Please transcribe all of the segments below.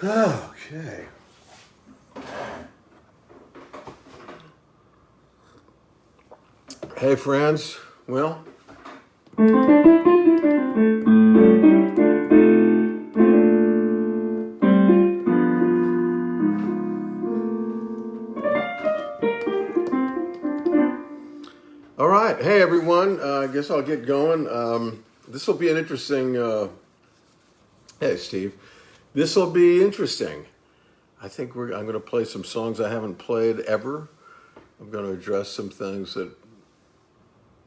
Okay. Hey, friends. Well, all right. Hey, everyone. I guess I'll get going. This will be an interesting. Hey, Steve. This will be interesting. I think I'm going to play some songs I haven't played ever. I'm going to address some things that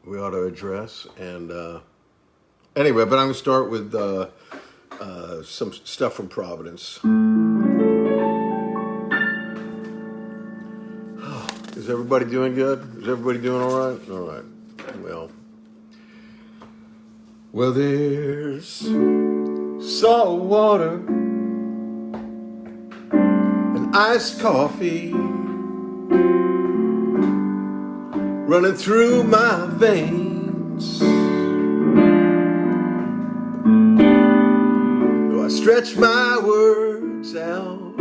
we ought to address. And anyway, but I'm going to start with some stuff from Providence. Is everybody doing good? Is everybody doing all right? All right. Well, there's salt water and iced coffee running through my veins. Though I stretch my words out,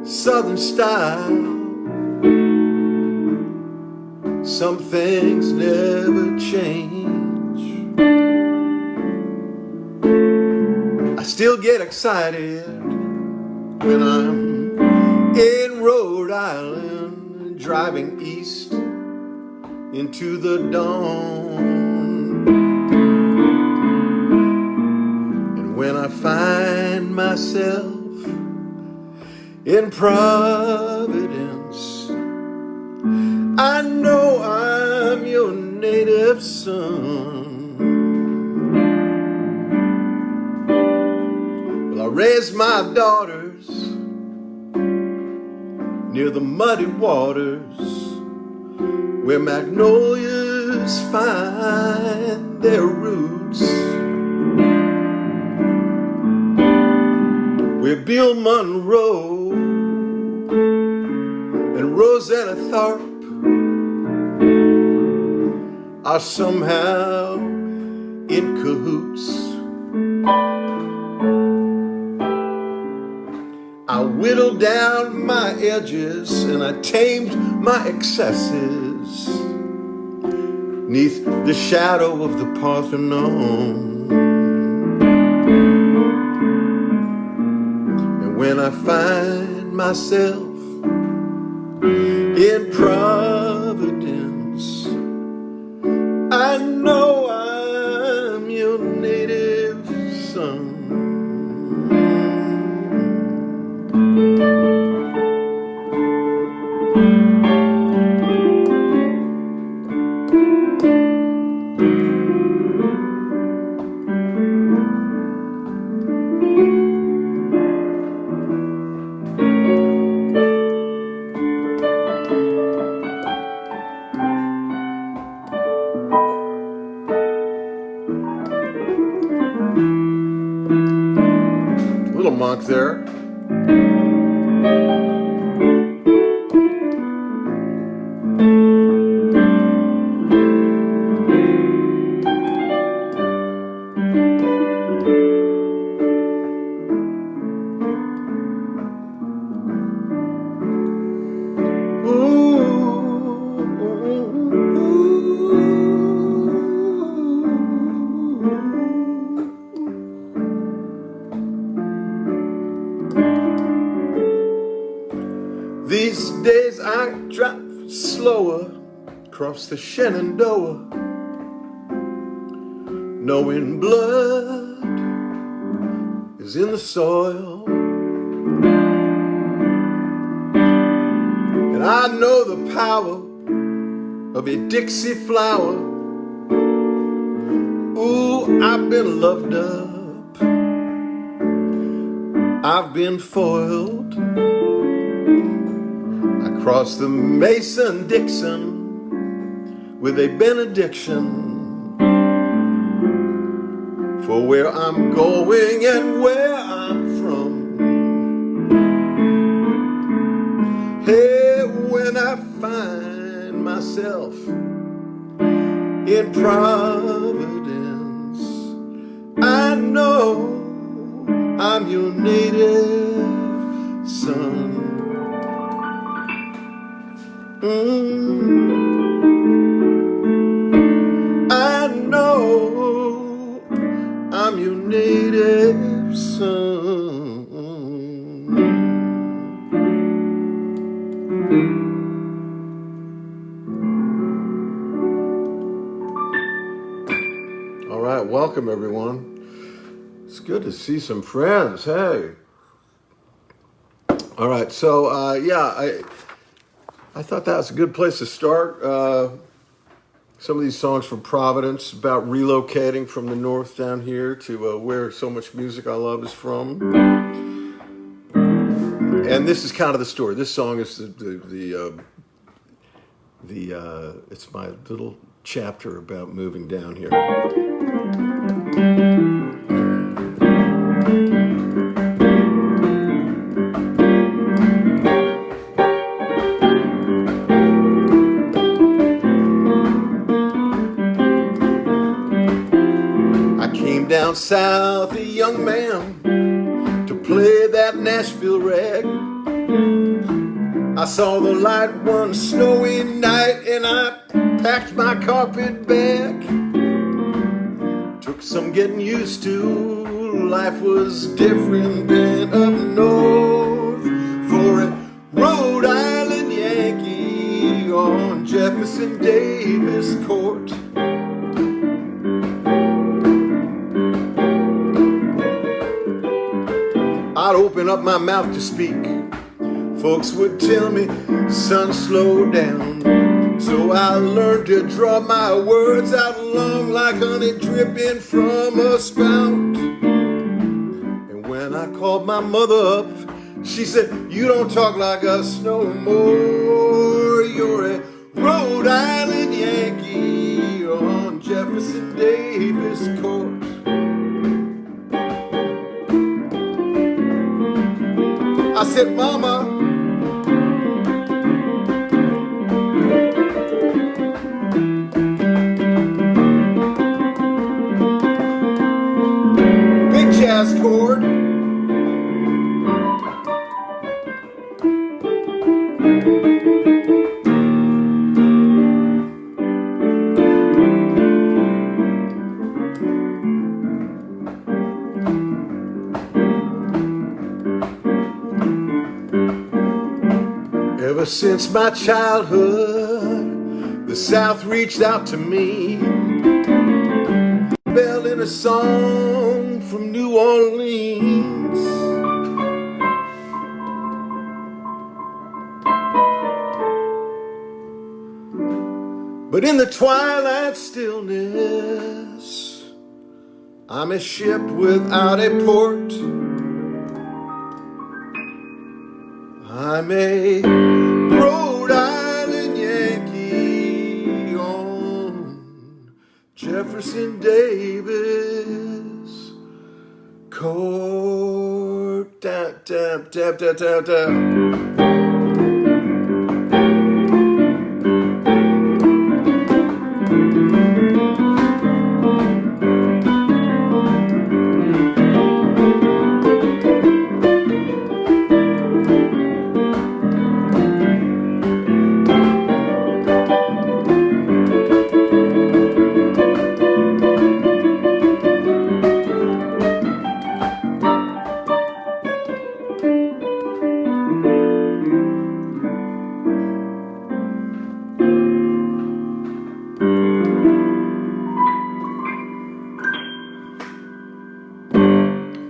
Southern style, some things never change. I still get excited when I'm in Rhode Island, driving east into the dawn. And when I find myself in Providence, I know I'm your native son. Well, I raised my daughters near the muddy waters where magnolias find their roots, where Bill Monroe and Rosanna Tharpe are somehow in cahoots. I whittled down my edges and I tamed my excesses 'neath the shadow of the Parthenon. And when I find myself in Providence, I know I'm your native son. Little monk there. These days I drive slower across the Shenandoah, knowing blood is in the soil. And I know the power of a Dixie flower. Ooh, I've been loved up, I've been foiled. Across the Mason-Dixon with a benediction for where I'm going and where I'm from. Hey, when I find myself in Providence, I know I'm your native son. I know I'm your native son. All right, welcome everyone. It's good to see some friends. Hey. All right, so yeah, I thought that was a good place to start. Some of these songs from Providence about relocating from the north down here to where so much music I love is from. And this is kind of the story. This song is it's my little chapter about moving down here. Down south, a young man, to play that Nashville rag. I saw the light one snowy night and I packed my carpet bag. Took some getting used to, life was different than up north. For a Rhode Island Yankee on Jefferson Davis Court. I'd open up my mouth to speak. Folks would tell me, son, slow down. So I learned to draw my words out long like honey dripping from a spout. And when I called my mother up, she said, you don't talk like us no more. You're a Rhode Island Yankee on Jefferson Davis Court. I said, Mama, big jazz chord. Ever since my childhood, the South reached out to me. Bell in a song from New Orleans. But in the twilight stillness, I'm a ship without a port. I'm a Rhode Island Yankee on Jefferson Davis Court. Tap, tap, tap, tap, tap, tap.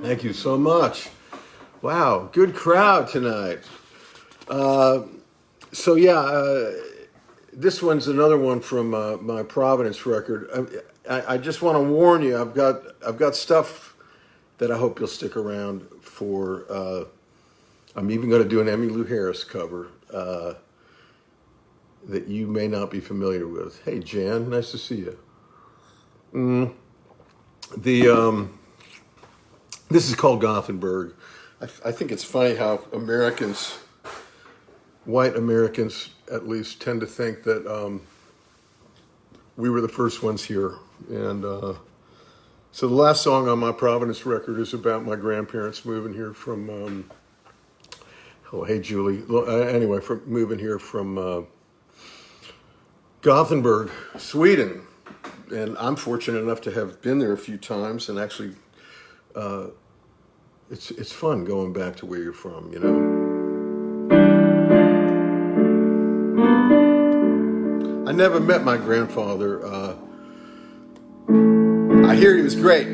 Thank you so much. Wow, good crowd tonight. So yeah, this one's another one from my Providence record. I just want to warn you, I've got stuff that I hope you'll stick around for. I'm even going to do an Emmylou Harris cover that you may not be familiar with. Hey Jan, nice to see you. This is called Gothenburg. I think it's funny how Americans, white Americans at least, tend to think that we were the first ones here. And So the last song on my Providence record is about my grandparents moving here from, oh, hey, Julie. Anyway, from moving here from Gothenburg, Sweden. And I'm fortunate enough to have been there a few times, and actually it's fun going back to where you're from, you know. I never met my grandfather. I hear he was great.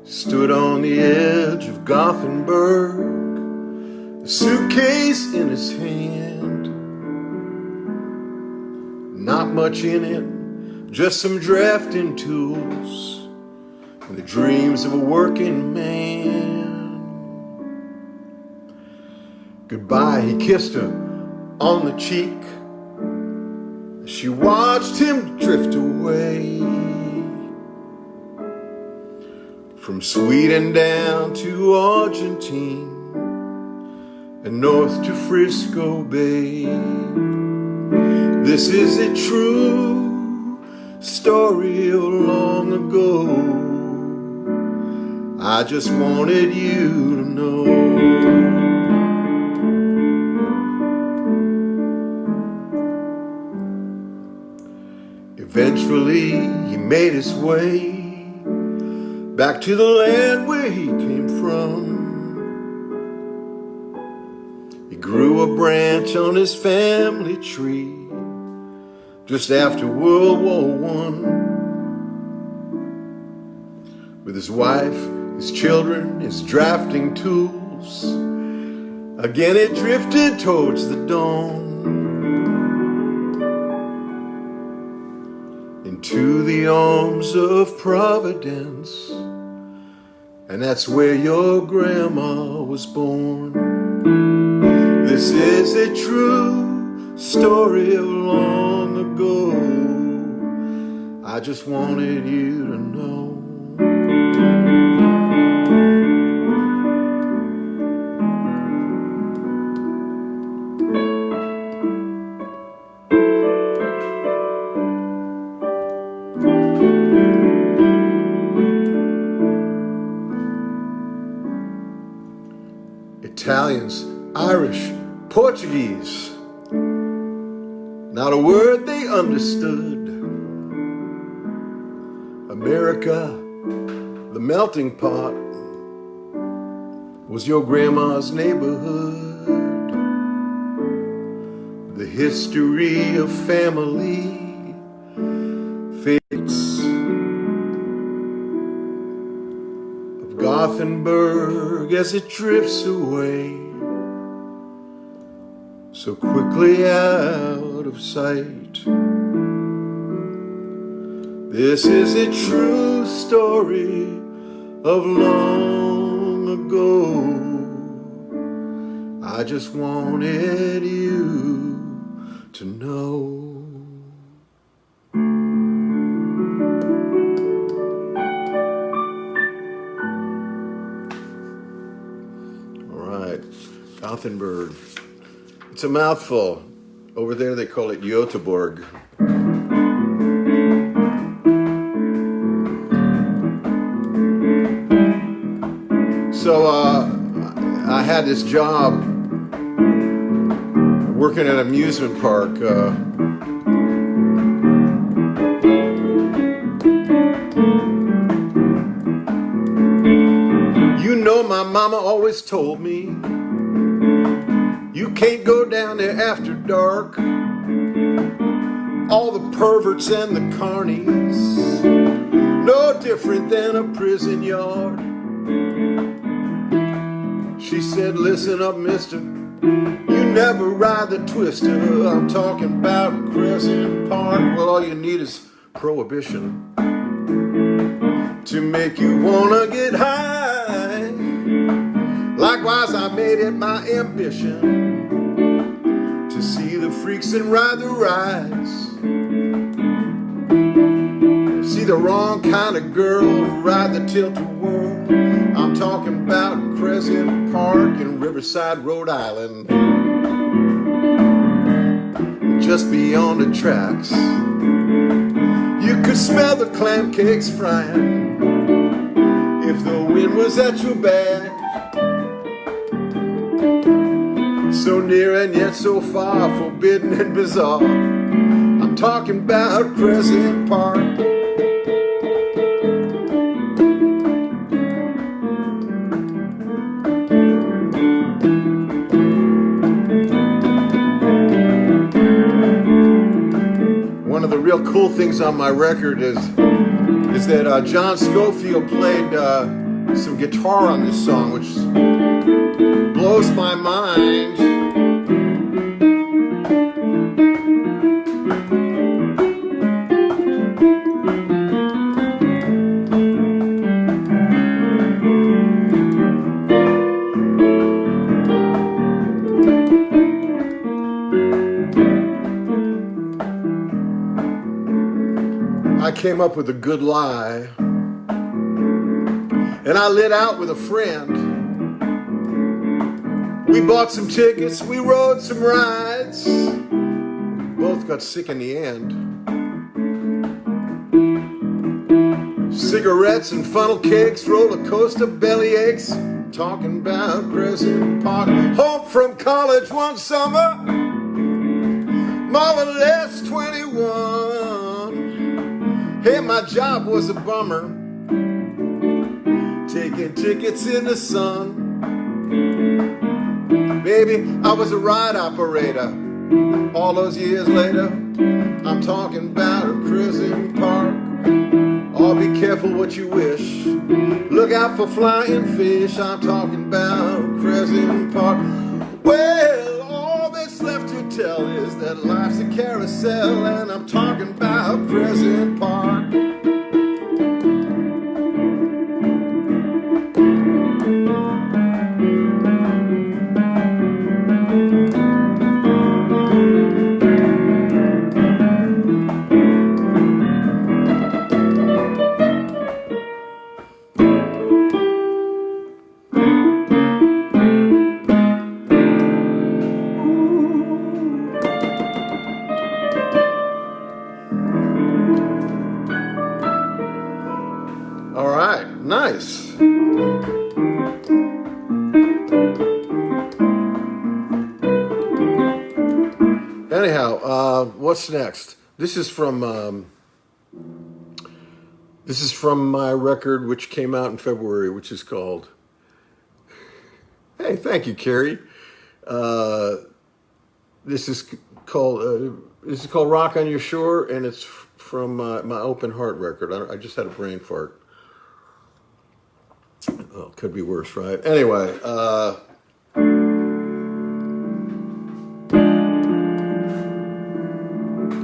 Stood on the edge of Gothenburg, a suitcase in his hand. Not much in it, just some drafting tools and the dreams of a working man. Goodbye, he kissed her on the cheek. She watched him drift away. From Sweden down to Argentine and north to Frisco Bay. This is a true story of long ago. I just wanted you to know. Eventually he made his way back to the land where he came from. He grew a branch on his family tree just after World War I. With his wife, his children, his drafting tools, again it drifted towards the dawn. Into the arms of Providence, and that's where your grandma was born. This is a true story of long ago. I just wanted you to know. Italians, Irish, Portuguese, not a word they understood. America, the melting pot, was your grandma's neighborhood. The history of family fits of Gothenburg as it drifts away so quickly out of sight. This is a true story of long ago. I just wanted you to know. All right, Gothenburg. It's a mouthful. Over there they call it Gothenburg. So I had this job working at an amusement park. You know, my mama always told me you can't go down there after dark. All the perverts and the carnies, no different than a prison yard. She said, listen up, mister, you never ride the twister. I'm talking about Crescent Park. Well, all you need is prohibition to make you wanna get high. Likewise, I made it my ambition to see the freaks and ride the rides. See the wrong kind of girl ride the tilt-a-whirl. I'm talking about Crescent Park in Riverside, Rhode Island. just beyond the tracks. You could smell the clam cakes frying if the wind was at your back. So near and yet so far, forbidden and bizarre. I'm talking about Crescent Park. One of the real cool things on my record is that John Scofield played some guitar on this song, which blows my mind. I came up with a good lie, and I lit out with a friend. We bought some tickets, we rode some rides, both got sick in the end. Cigarettes and funnel cakes, roller coaster belly aches, talking about Crescent Park. Home from college one summer, marvelous 21. Hey, my job was a bummer, taking tickets in the sun. Baby, I was a ride operator. All those years later, I'm talking about a Crescent Park. Oh, be careful what you wish. Look out for flying fish. I'm talking about Crescent Park. Well, all that's left to tell is that life's a carousel, and I'm talking about Crescent Park. All right, nice. Anyhow, what's next? This is from my record, which came out in February, which is called. Hey, thank you, Carrie. This is called "Rock on Your Shore," and it's from my Open Heart record. I just had a brain fart. Oh, could be worse, right? Anyway,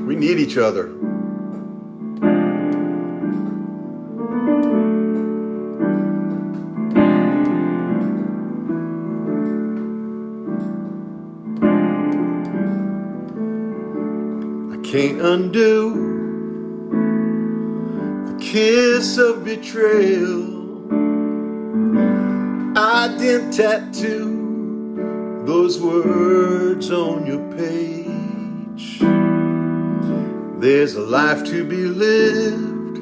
we need each other. I can't undo the kiss of betrayal. I didn't tattoo those words on your page. There's a life to be lived,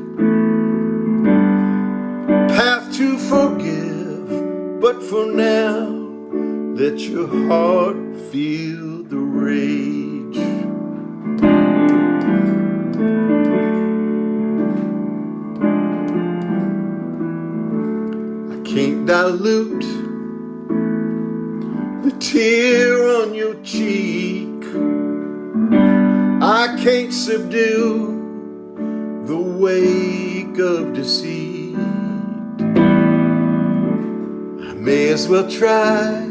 path to forgive, but for now, let your heart feel the rage. Can't dilute the tear on your cheek. I can't subdue the wake of deceit. I may as well try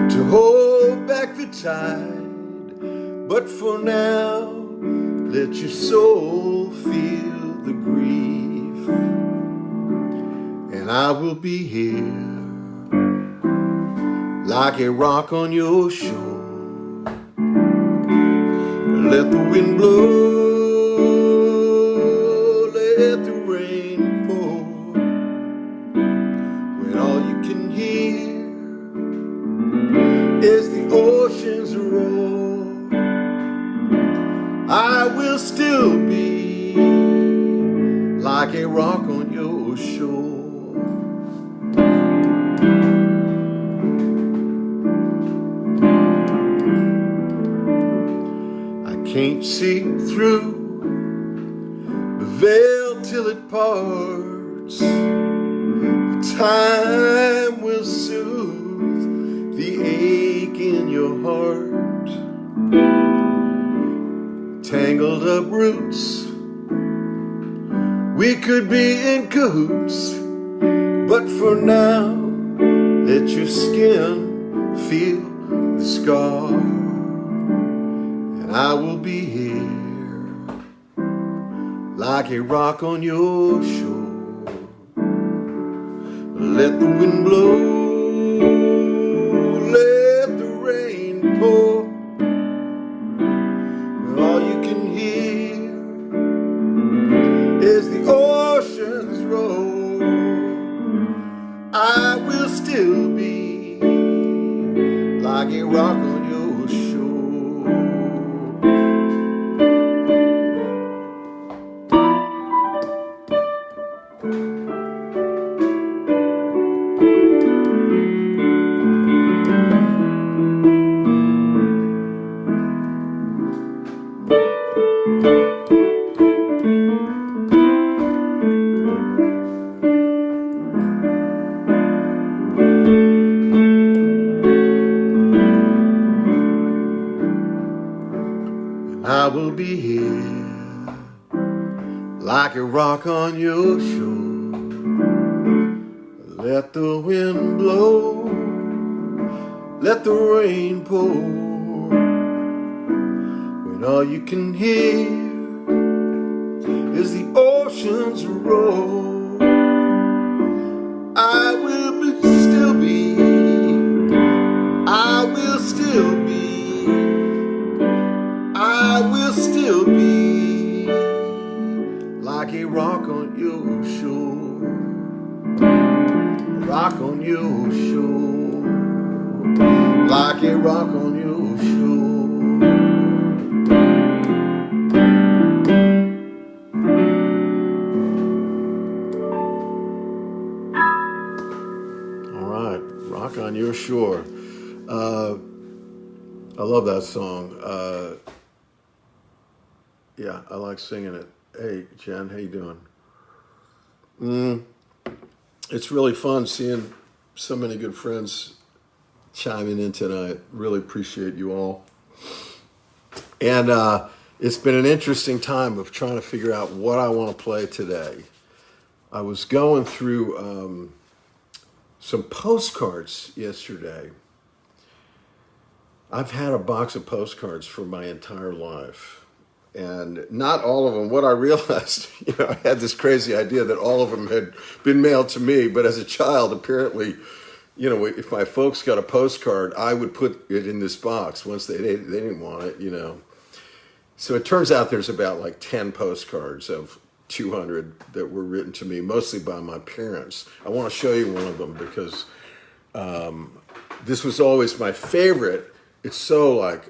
to hold back the tide, but for now, let your soul feel the grief. And I will be here like a rock on your shore. Let the wind blow, let the rain pour. When all you can hear is the ocean's roar. I will still be like a rock on your shore. I can't see through the veil till it parts. Time will soothe the ache in your heart. Tangled up roots, we could be in cahoots, but for now, let your skin feel the scar, and I will be here like a rock on your shore. Let the wind blow, let the rain pour. All you can hear is the oceans roll. I will still be like a rock on your shore. I will be here like a rock on your shore. Let the wind blow, let the rain pour. When all you can hear is the oceans roll, I will still be, I will still be, I will still be like a rock on your shore, rock on your shore, like a rock on your shore. All right, rock on your shore. I love that song. Yeah, I like singing it. Hey, Jen, how you doing? It's really fun seeing so many good friends chiming in tonight. Really appreciate you all. And it's been an interesting time of trying to figure out what I want to play today. I was going through some postcards yesterday. I've had a box of postcards for my entire life. And not all of them, what I realized, I had this crazy idea that all of them had been mailed to me. But as a child, apparently, if my folks got a postcard, I would put it in this box once they didn't want it, So it turns out there's about like 10 postcards of 200 that were written to me, mostly by my parents. I want to show you one of them because this was always my favorite. It's so like...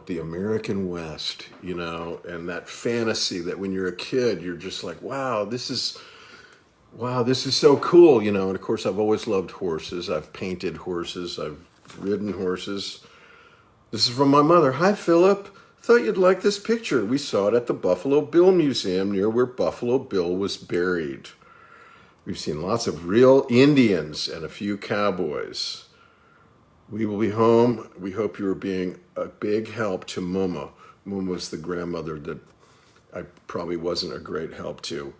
the American West, and that fantasy that when you're a kid, you're just like, wow, this is so cool, And of course, I've always loved horses. I've painted horses. I've ridden horses. This is from my mother. Hi, Philip. Thought you'd like this picture. We saw it at the Buffalo Bill Museum near where Buffalo Bill was buried. We've seen lots of real Indians and a few cowboys. We will be home. We hope you are being a big help to Muma. Muma was the grandmother that I probably wasn't a great help to.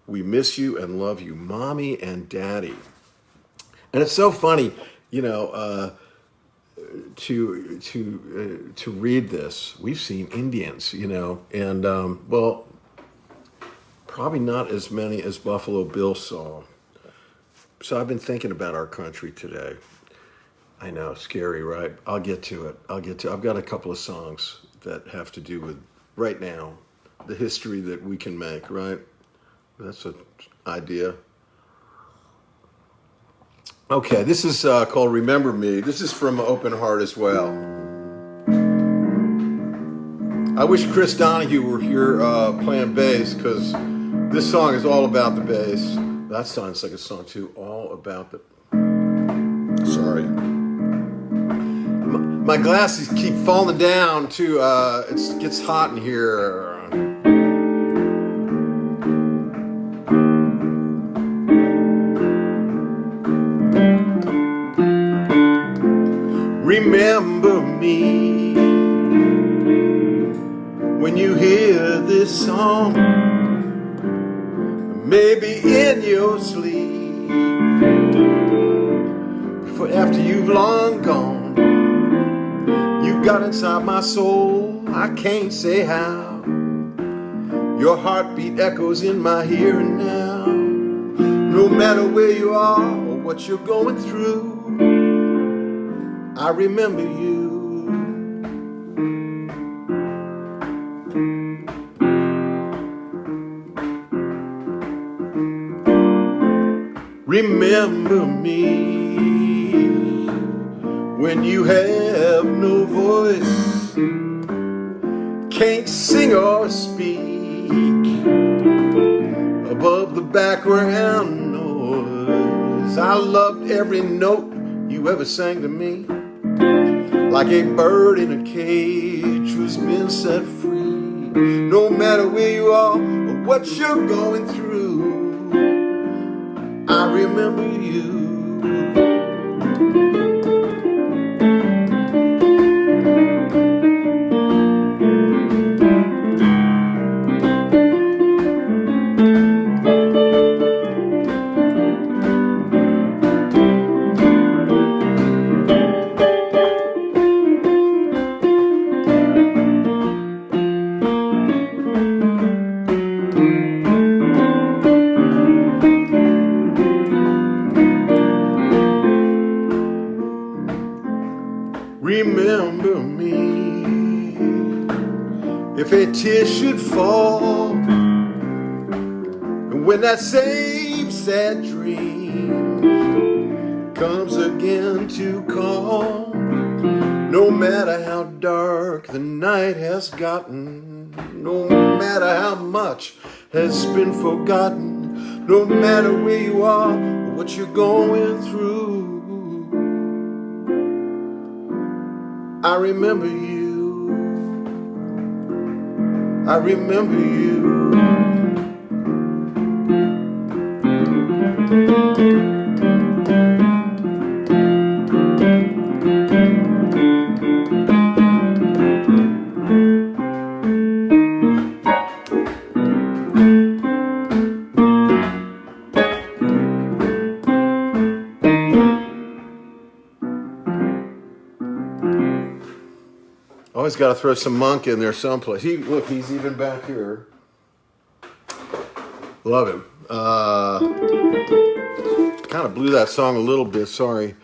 We miss you and love you, Mommy and Daddy. And it's so funny, to read this. We've seen Indians, and probably not as many as Buffalo Bill saw. So I've been thinking about our country today. I know, scary, right? I'll get to it. I've got a couple of songs that have to do with, right now, the history that we can make, right? That's an idea. Okay, this is called Remember Me. This is from Open Heart as well. I wish Chris Donahue were here playing bass, because this song is all about the bass. That sounds like a song too, all about the... Sorry. My glasses keep falling down too. It gets hot in here. Remember me when you hear this song, maybe in your sleep, for after you've long gone, you got inside my soul, I can't say how. Your heartbeat echoes in my here and now. No matter where you are or what you're going through, I remember you. Remember me when you have no voice, can't sing or speak above the background noise. I loved every note you ever sang to me, like a bird in a cage who's been set free. No matter where you are or what you're going through, I remember you. Remember me if a tear should fall, and when that same sad dream comes again to call. No matter how dark the night has gotten, no matter how much has been forgotten, no matter where you are or what you're going through, I remember you. I remember you. Always got to throw some Monk in there someplace. Look, he's even back here. Love him. Kind of blew that song a little bit, sorry.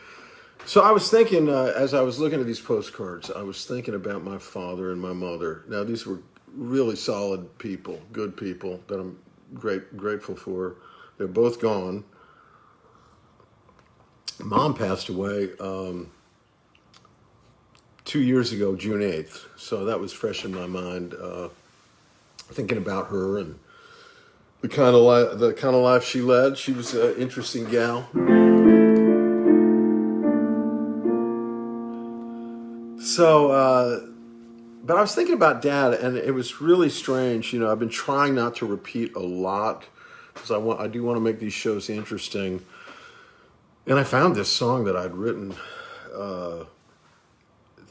So I was thinking, as I was looking at these postcards, I was thinking about my father and my mother. Now, these were really solid people, good people that I'm grateful for. They're both gone. Mom passed away 2 years ago, June 8th. So that was fresh in my mind, thinking about her and the kind of life she led. She was an interesting gal. So, but I was thinking about Dad, and it was really strange. You know, I've been trying not to repeat a lot because I do want to make these shows interesting. And I found this song that I'd written,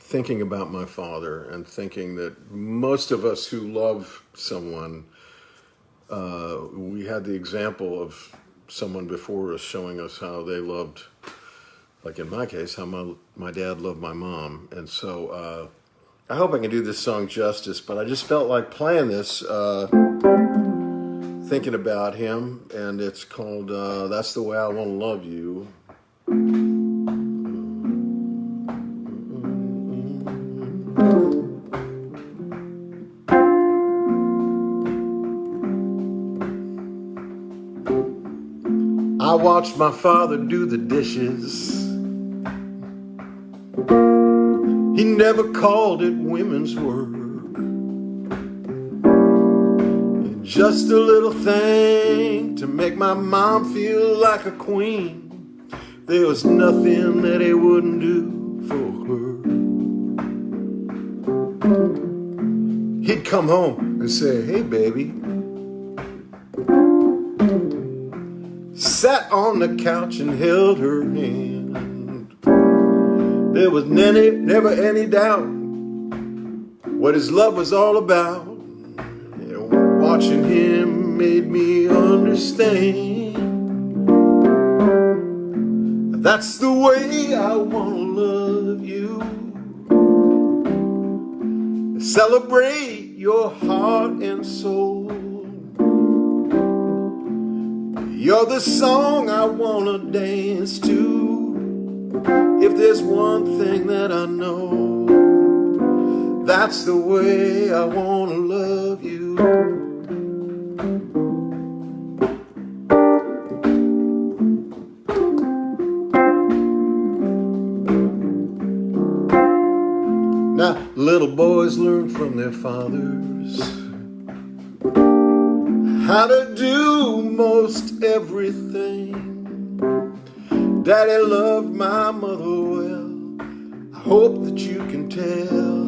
thinking about my father and thinking that most of us who love someone, we had the example of someone before us showing us how they loved, like in my case, how my dad loved my mom. And so I hope I can do this song justice, but I just felt like playing this, thinking about him, and it's called That's the Way I Want to Love You. I watched my father do the dishes. He never called it women's work. Just a little thing to make my mom feel like a queen. There was nothing that he wouldn't do for her. He'd come home and say, "Hey, baby." Sat on the couch and held her hand. There was never any doubt what his love was all about. Watching him made me understand. That's the way I want to love you. Celebrate your heart and soul. You're the song I want to dance to. If there's one thing that I know, that's the way I want to love you. Now, little boys learn from their fathers how to do most everything. Daddy loved my mother well. I hope that you can tell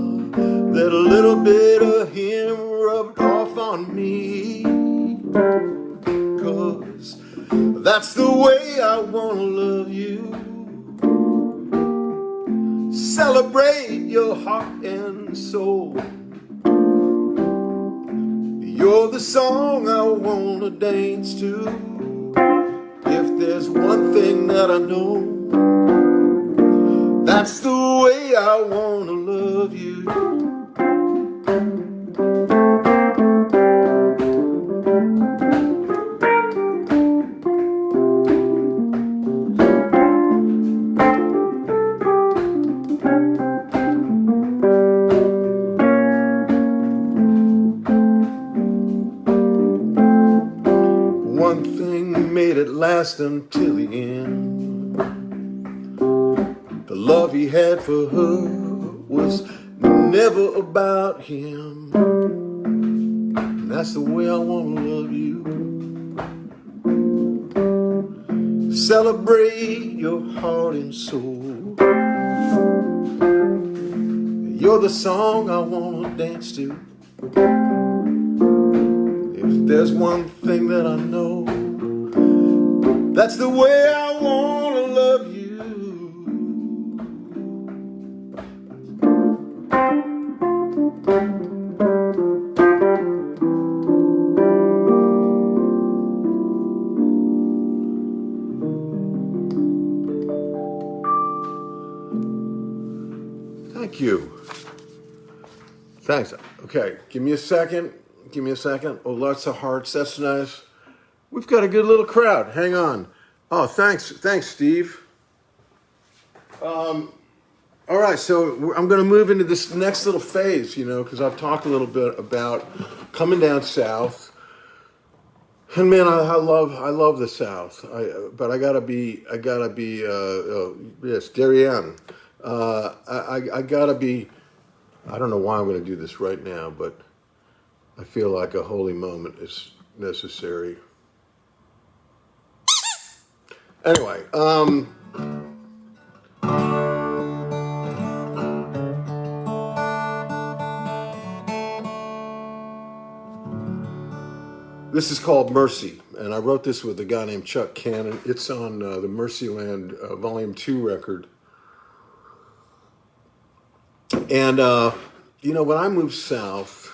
that a little bit of him rubbed off on me. 'Cause that's the way I want to love you. Celebrate your heart and soul. You're the song I want to dance to. If there's one thing that I know, that's the way I want to love you. One thing made it last until the end. The love he had for her was never about him. And that's the way I want to love you. Celebrate your heart and soul. You're the song I want to dance to. If there's one thing that I know, that's the way I want to love you. Thank you. Thanks. Okay, give me a second. Give me a second. Oh, lots of hearts. That's nice. We've got a good little crowd. Hang on. Oh, thanks. Thanks, Steve. All right, so I'm going to move into this next little phase, because I've talked a little bit about coming down south. And man, I love the South. But I gotta be, yes, Darien. I gotta be. I don't know why I'm going to do this right now, but I feel like a holy moment is necessary. Anyway, this is called Mercy, and I wrote this with a guy named Chuck Cannon. It's on the Mercyland Volume 2 record. And, when I moved south,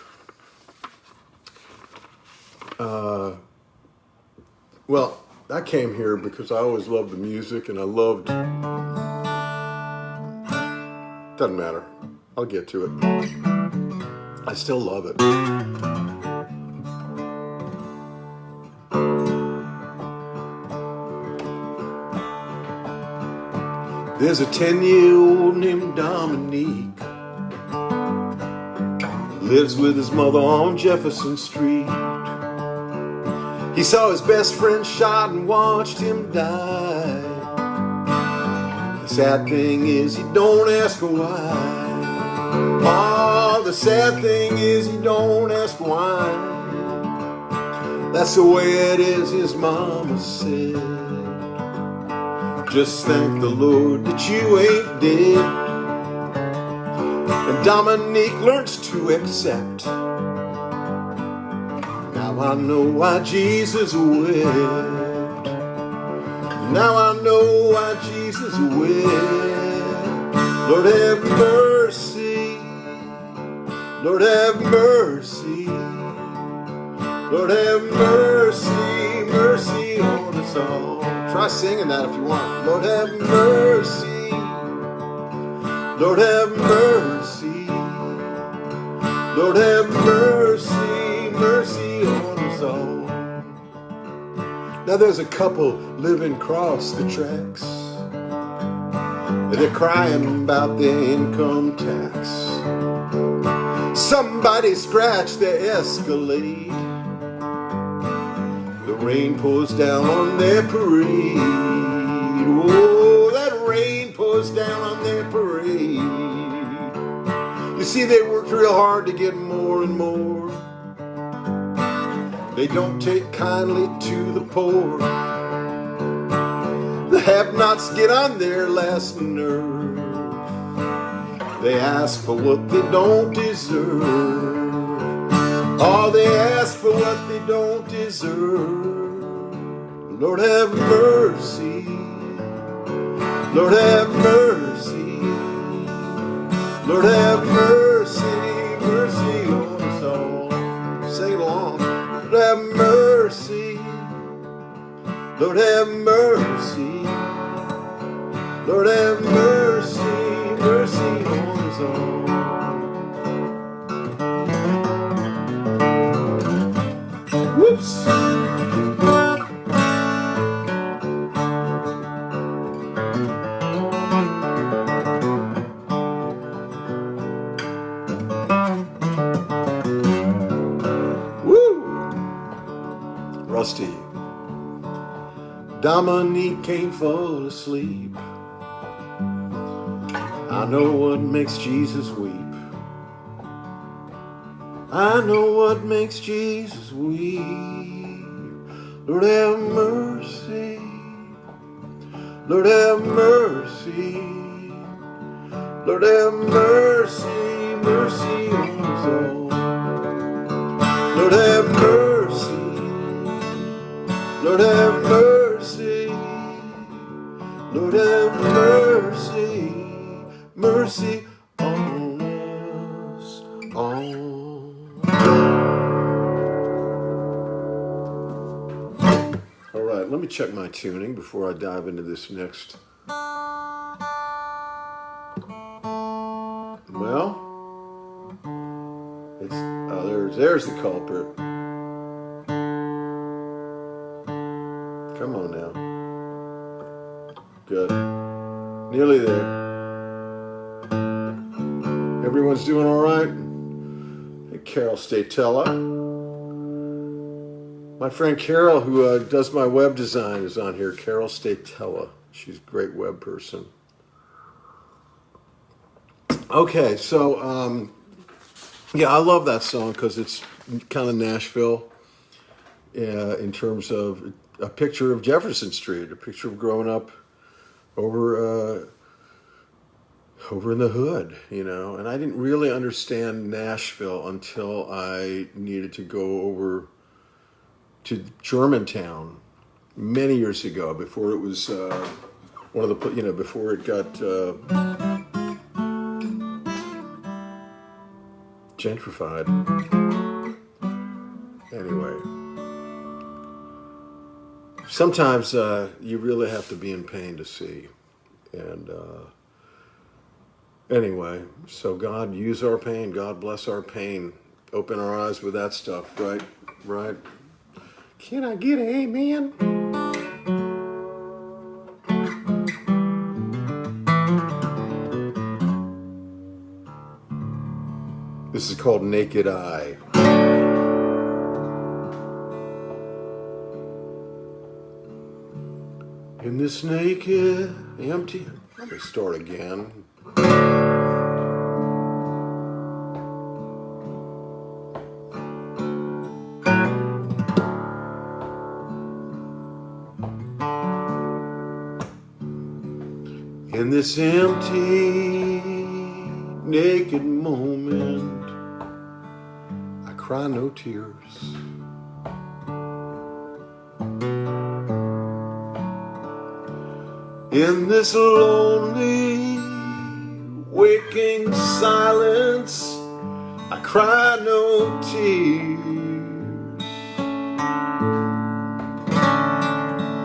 I came here because I always loved the music, and I loved... Doesn't matter. I'll get to it. I still love it. There's a 10-year-old named Dominique. Lives with his mother on Jefferson Street. He saw his best friend shot and watched him die. The sad thing is he don't ask why. Oh, the sad thing is he don't ask why. That's the way it is, his mama said. Just thank the Lord that you ain't dead. And Dominique learns to accept. Now I know why Jesus wept. Now I know why Jesus wept. Lord have mercy. Lord have mercy. Lord have mercy, mercy on us all. Try singing that if you want. Lord have mercy. Lord have mercy. Lord have mercy, mercy on us all. Now there's a couple living across the tracks. They're crying about their income tax. Somebody scratched their Escalade. The rain pours down on their parade. Oh, that rain pours down on their parade. You see, they worked real hard to get more and more. They don't take kindly to the poor. The have-nots get on their last nerve. They ask for what they don't deserve. Oh, they ask for what they don't deserve. Lord have mercy. Lord have mercy. Lord have mercy, mercy on us all. Sing it along. Lord have mercy. Lord have mercy. Lord have mercy, mercy on us all. Whoops. Rusty. Dominique can't fall asleep. I know what makes Jesus weep. I know what makes Jesus weep. Lord have mercy. Lord have mercy. Lord have mercy, mercy on us all. Lord have mercy. Lord have mercy, Lord have mercy, mercy on us all. All right, let me check my tuning before I dive into this next. Well, it's there's the culprit. Come on now. Good. Nearly there. Everyone's doing all right? Hey, Carol Statella. My friend Carol, who does my web design, is on here. Carol Statella. She's a great web person. Okay, so, yeah, I love that song because it's kind of Nashville in terms of a picture of Jefferson Street, a picture of growing up over in the hood, you know. And I didn't really understand Nashville until I needed to go over to Germantown many years ago, before it was one of the, you know, before it got gentrified. Anyway. Sometimes you really have to be in pain to see. And anyway, so God use our pain. God bless our pain. Open our eyes with that stuff, right? Right? Can I get an amen? This is called Naked Eye. In this naked, empty... Let me start again. In this empty, naked moment, I cry no tears. In this lonely, waking silence, I cry no tears.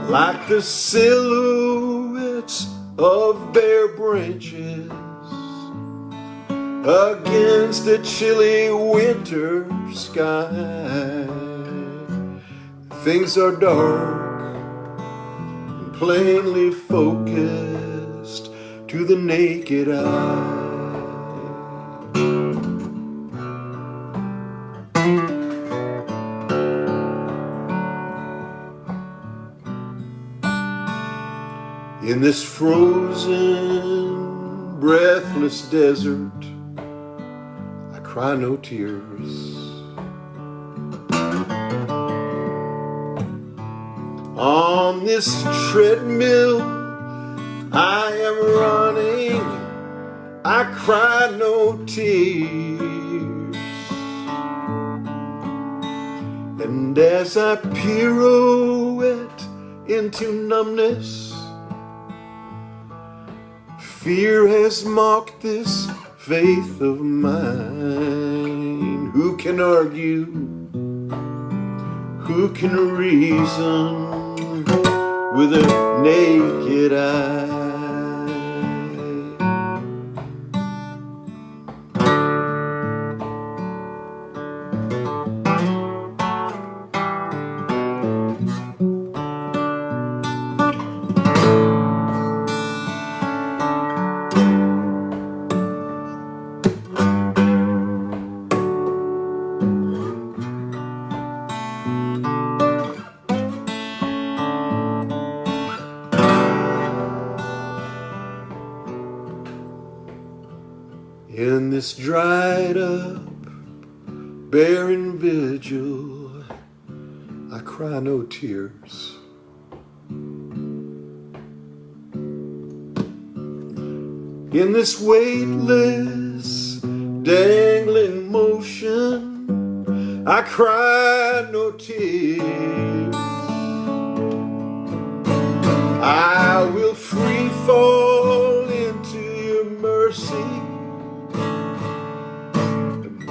Like the silhouettes of bare branches against a chilly winter sky, things are dark and plainly focused to the naked eye. In this frozen, breathless desert, I cry no tears. On this treadmill I am running, I cry no tears. And as I pirouette into numbness, fear has mocked this faith of mine. Who can argue? Who can reason with a naked eye? In this dried up, barren vigil, I cry no tears. In this weightless, dangling motion, I cry no tears. I will free fall into your mercy,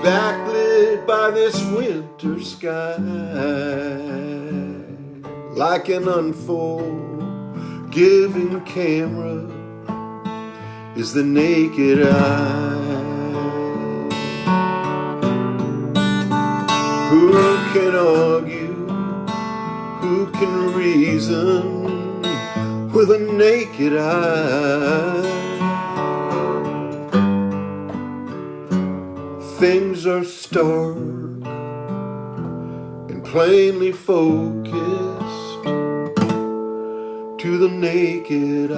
backlit by this winter sky, like an unforgiving camera is the naked eye. Who can argue? Who can reason with a naked eye? Things are stark and plainly focused to the naked eye.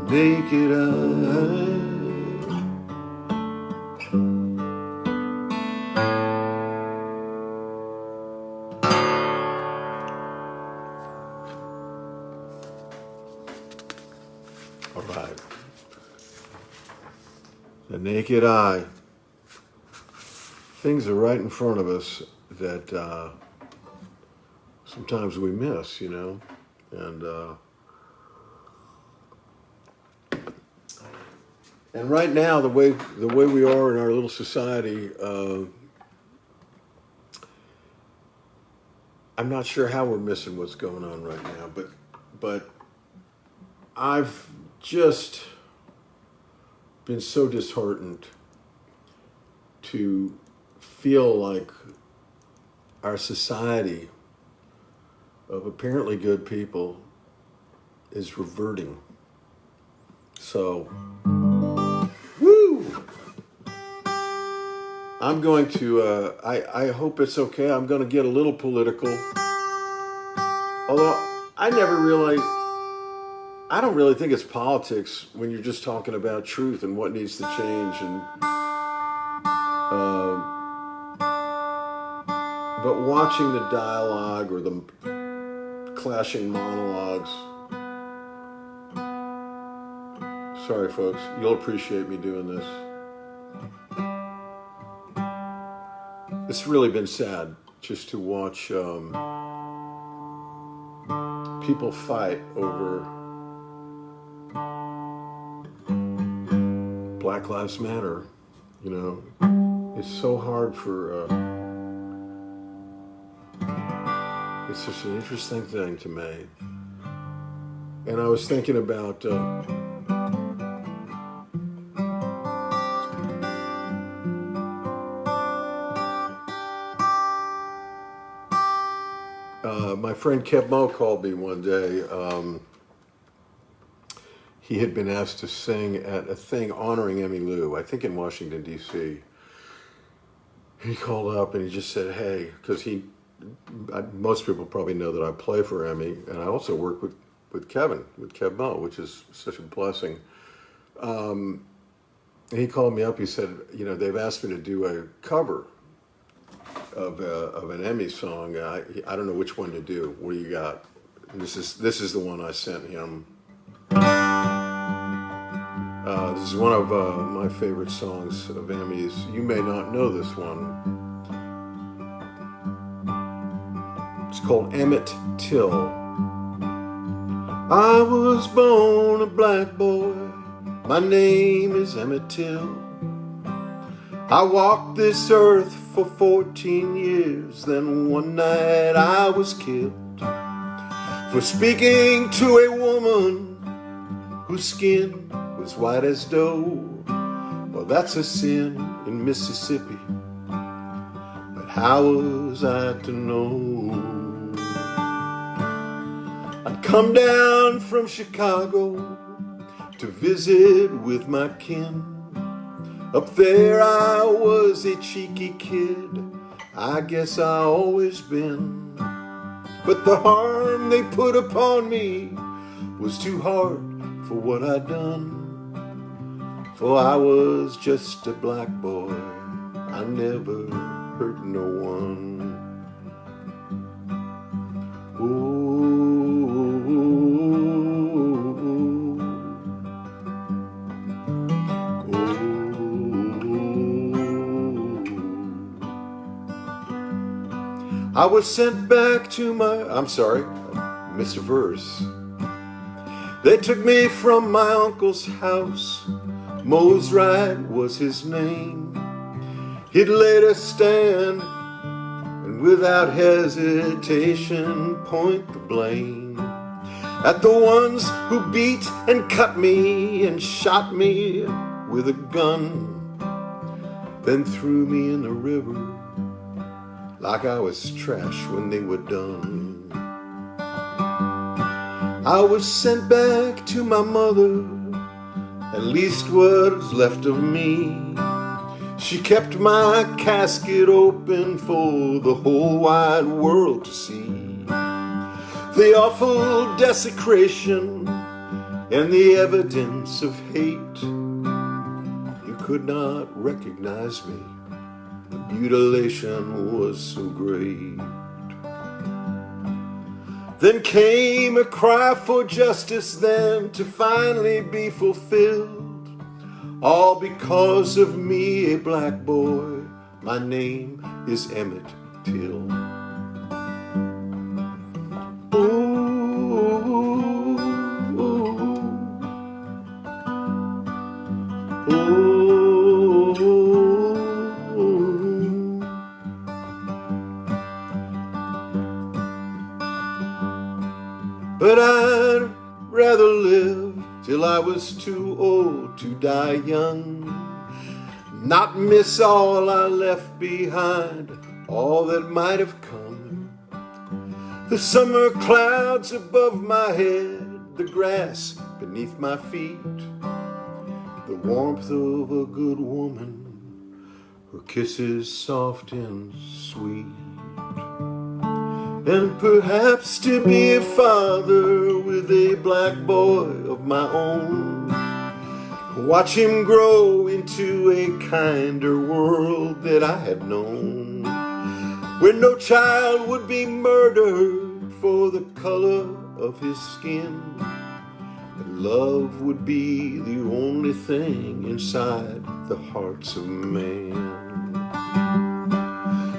Naked eye. All right. The naked eye. Things are right in front of us that sometimes we miss, you know, and right now the way we are in our little society, I'm not sure how we're missing what's going on right now, but I've just been so disheartened to feel like our society of apparently good people is reverting. So, woo! I'm going to, I hope it's okay. I'm going to get a little political. Although I don't really think it's politics when you're just talking about truth and what needs to change. But watching the dialogue or the clashing monologues. Sorry, folks. You'll appreciate me doing this. It's really been sad just to watch people fight over Black Lives Matter. You know, it's so hard for, it's just an interesting thing to me. And I was thinking about, my friend Mo called me one day. He had been asked to sing at a thing honoring Emmylou, I think in Washington, D.C. He called up and he just said, hey, because most people probably know that I play for Emmy, and I also work with Mo, which is such a blessing. He called me up, he said, you know, they've asked me to do a cover of an Emmy song. I don't know which one to do. What do you got? And this is the one I sent him. This is one of my favorite songs of Emmys. You may not know this one. It's called Emmett Till. I was born a black boy. My name is Emmett Till. I walked this earth for 14 years, then one night I was killed for speaking to a woman whose skin was white as dough. Well, that's a sin in Mississippi, but how was I to know? I'd come down from Chicago to visit with my kin. Up there I was a cheeky kid, I guess I always been. But the harm they put upon me was too hard for what I'd done. For I was just a black boy, I never hurt no one. I was sent back to missed a verse. They took me from my uncle's house. Mose Wright was his name. He'd later stand and without hesitation point the blame at the ones who beat and cut me and shot me with a gun, then threw me in the river like I was trash when they were done. I was sent back to my mother, at least what was left of me. She kept my casket open for the whole wide world to see. The awful desecration and the evidence of hate. You could not recognize me. The mutilation was so great. Then came a cry for justice then to finally be fulfilled. All because of me, a black boy. My name is Emmett Till. But I'd rather live till I was too old to die young, not miss all I left behind, all that might have come. The summer clouds above my head, the grass beneath my feet, the warmth of a good woman, her kisses soft and sweet. And perhaps to be a father with a black boy of my own, watch him grow into a kinder world that I had known, where no child would be murdered for the color of his skin, that love would be the only thing inside the hearts of man.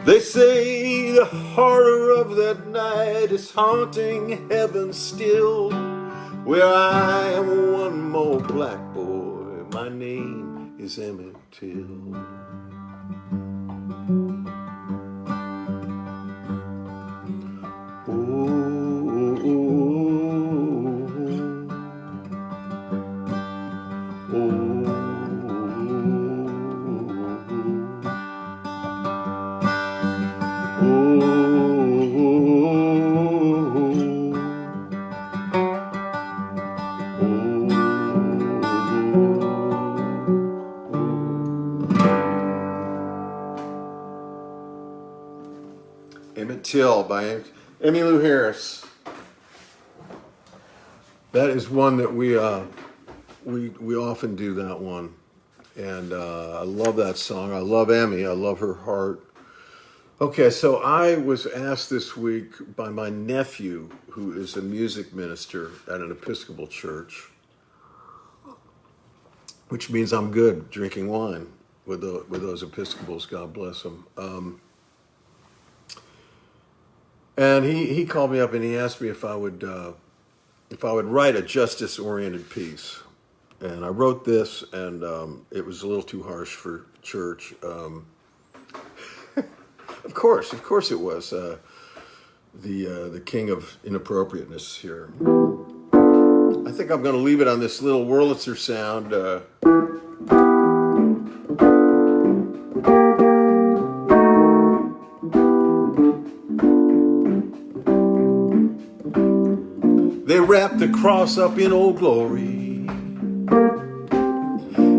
They say the horror of that night is haunting heaven still, where I am one more black boy. My name is Emmett Till. Emmett Till by Emmylou Harris. That is one that we often do, that one, and I love that song. I love Emmy. I love her heart. Okay, so I was asked this week by my nephew, who is a music minister at an Episcopal church, which means I'm good drinking wine with those Episcopals. God bless them. And he called me up and he asked me if I would write a justice-oriented piece. And I wrote this, and it was a little too harsh for church. Of course it was. The king of inappropriateness here. I think I'm going to leave it on this little Wurlitzer sound. They wrapped the cross up in Old Glory.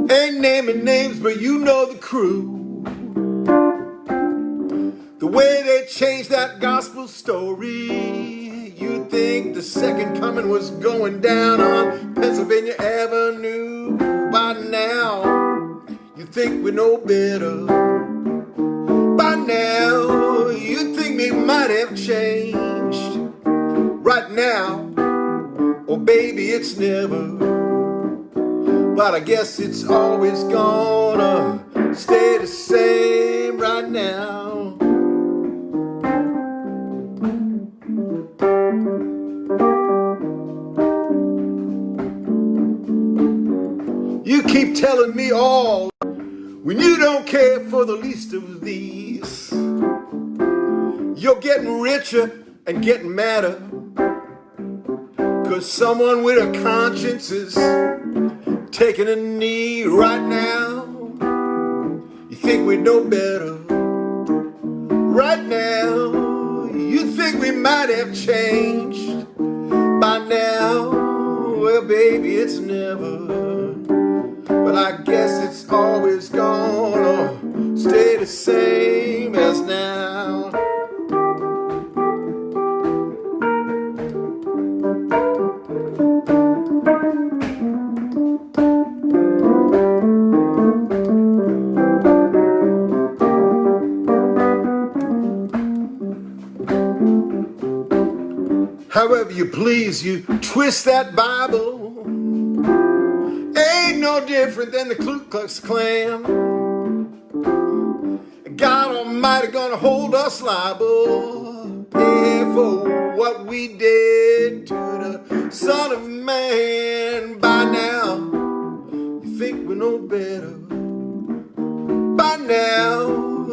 Ain't naming names, but you know the crew. The way they changed that gospel story, you'd think the second coming was going down on Pennsylvania Avenue. By now, you think we know better. By now, you think we might have changed. Right now, oh baby, it's never. But I guess it's always gonna stay the same right now. You keep telling me all when you don't care for the least of these. You're getting richer and getting madder, 'cause someone with a conscience is taking a knee right now. You think we know better. Right now, you think we might have changed. By now, well baby, it's never. But I guess it's always gonna stay the same as now. However you please, you twist that Bible. Ain't no different than the Ku Klux Klan. God Almighty gonna hold us liable, yeah, for what we did to the Son of Man. By now, you think we know better. By now,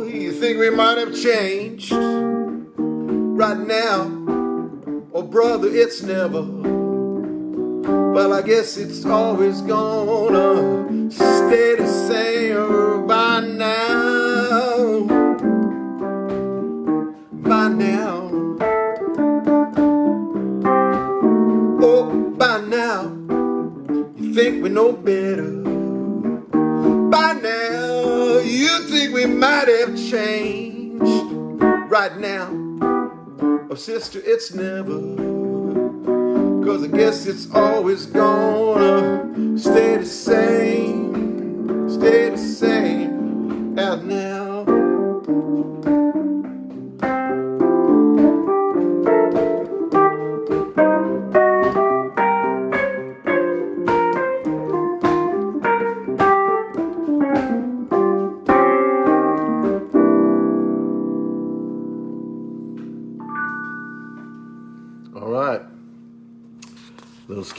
you think we might have changed. Right now, oh brother, it's never. But I guess it's always gonna stay the same by now. By now. Oh, by now. You think we know better. By now, you think we might have changed. Right now, oh sister, it's never. 'Cause I guess it's always gonna stay the same as now.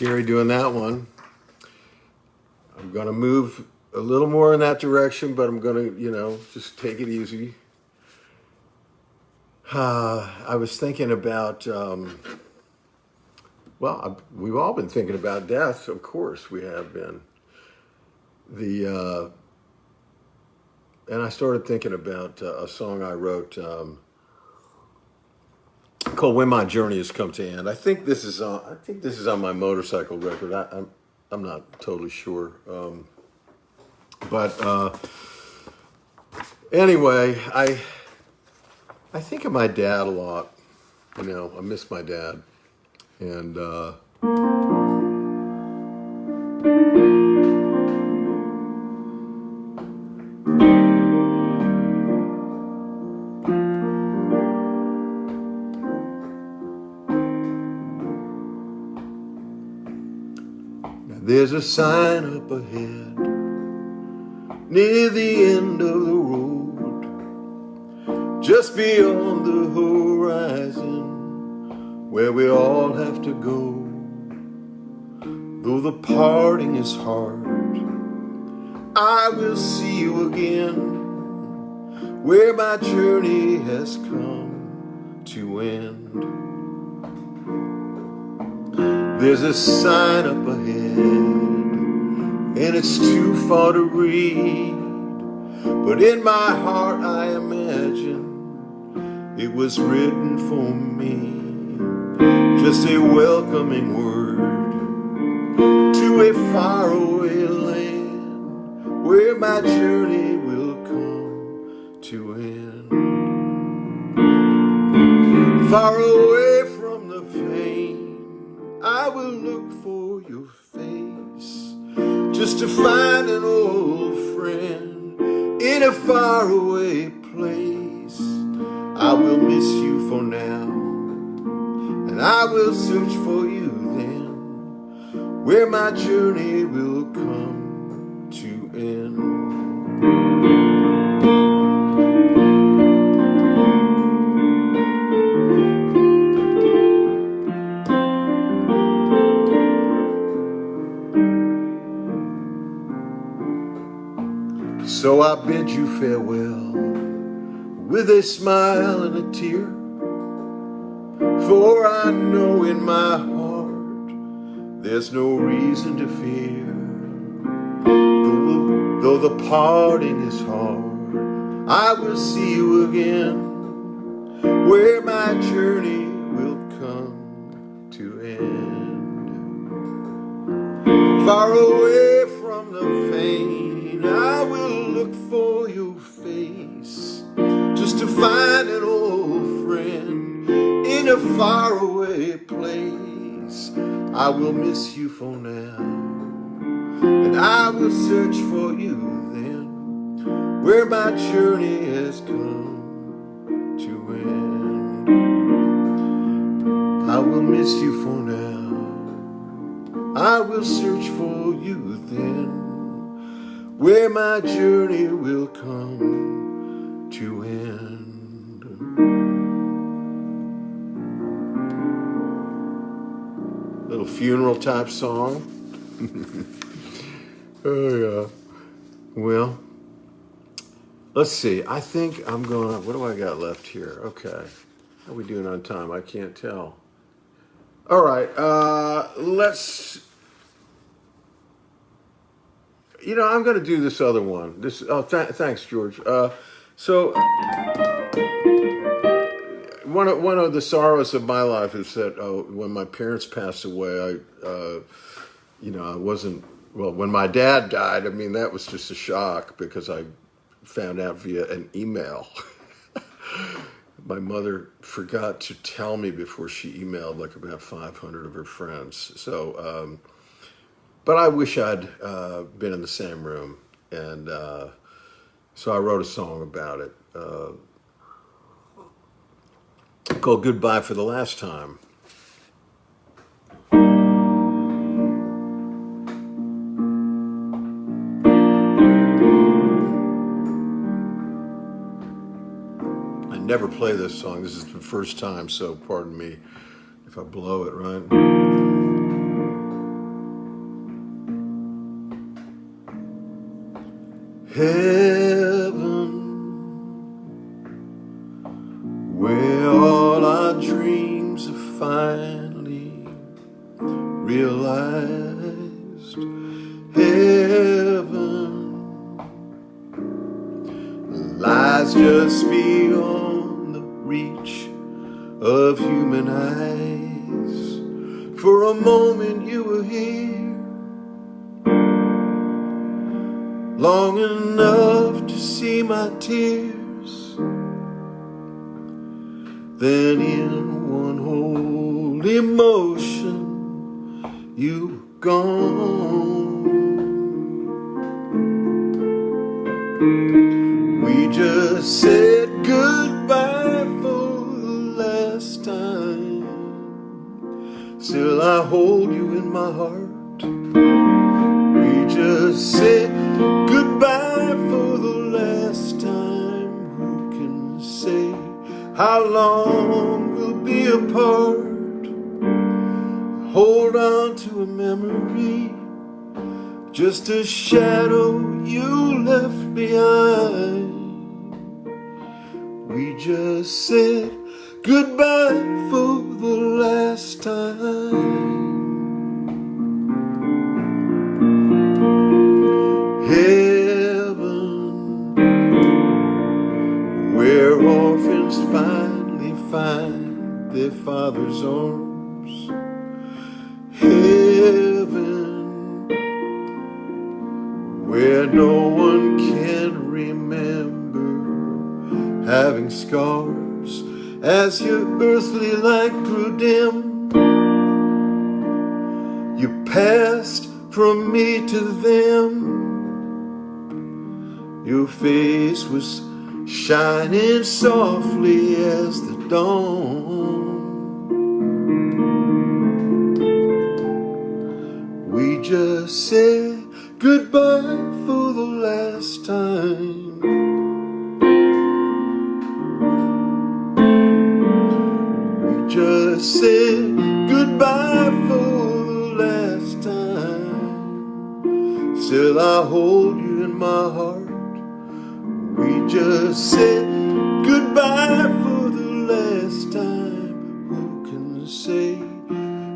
scary doing that one. I'm going to move a little more in that direction, but I'm going to, just take it easy. I was thinking about, we've all been thinking about death. Of course we have been. And I started thinking about a song I wrote called "When My Journey Has Come to End." I think this is on my motorcycle record. I'm not totally sure, but anyway, I think of my dad a lot. I miss my dad, and there's a sign up ahead near the end of the road, just beyond the horizon, where we all have to go. Though the parting is hard, I will see you again, where my journey has come to end. There's a sign up ahead, and it's too far to read, but in my heart I imagine it was written for me, just a welcoming word to a faraway land, where my journey will come to end. Far away from the pain, I will look for your face, just to find an old friend in a faraway place. I will miss you for now, and I will search for you then, where my journey will come to end. So I bid you farewell with a smile and a tear, for I know in my heart there's no reason to fear. Though the parting is hard, I will see you again, where my journey will come to end. Far away from the pain, I will look for your face, just to find an old friend in a faraway place. I will miss you for now, and I will search for you then, where my journey has come to end. I will miss you for now, I will search for you then, where my journey will come to end. Little funeral type song. Oh yeah. Well, let's see. I think I'm gonna, what do I got left here? Okay. How are we doing on time? I can't tell. All right. Let's, I'm going to do this other one. Thanks, George. So one of the sorrows of my life is that when my parents passed away, I wasn't, when my dad died, that was just a shock, because I found out via an email. My mother forgot to tell me before she emailed like about 500 of her friends. So, but I wish I'd been in the same room. And so I wrote a song about it called "Goodbye for the Last Time." I never play this song. This is the first time, so pardon me if I blow it, right? heaven, where all our dreams are finally realized. Heaven lies just beyond the reach of human eyes. For a moment you were here, long enough to see my tears. Then in one whole emotion you were gone. We just said goodbye for the last time. Still I hold you in my heart. We just said goodbye for the last time. Who can say how long we'll be apart? Hold on to a memory, just a shadow you left behind. We just said goodbye for the last time. Heaven, where orphans finally find their father's arms. Heaven, where no one can remember having scars as your earthly light grew dim. You passed from me to them. Your face was shining softly as the dawn. We just said goodbye for the last time. We just said goodbye for the last time. Still I hold you in my heart. We just said goodbye for the last time. Who can say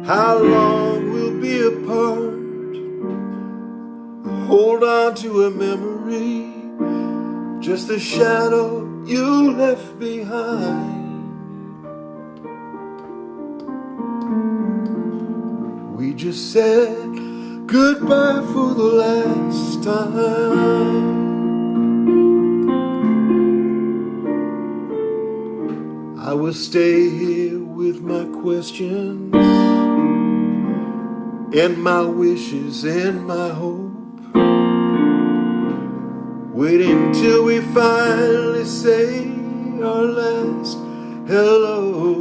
how long we'll be apart? Hold on to a memory, just a shadow you left behind. We just said goodbye for the last time. I will stay here with my questions and my wishes and my hope, waiting till we finally say our last hello.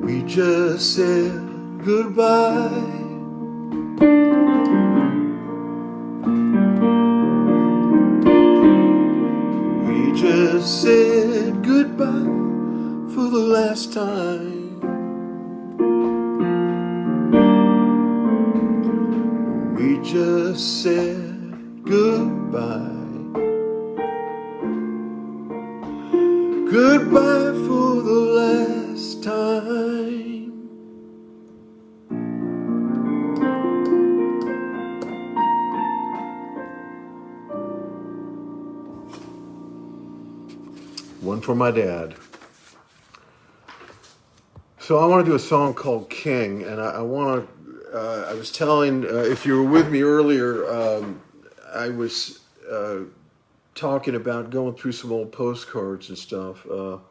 We just said goodbye. We just said goodbye for the last time. We just said goodbye. Goodbye for the last time. One for my dad. So I want to do a song called King, and I want to, I was telling, if you were with me earlier, I was talking about going through some old postcards and stuff of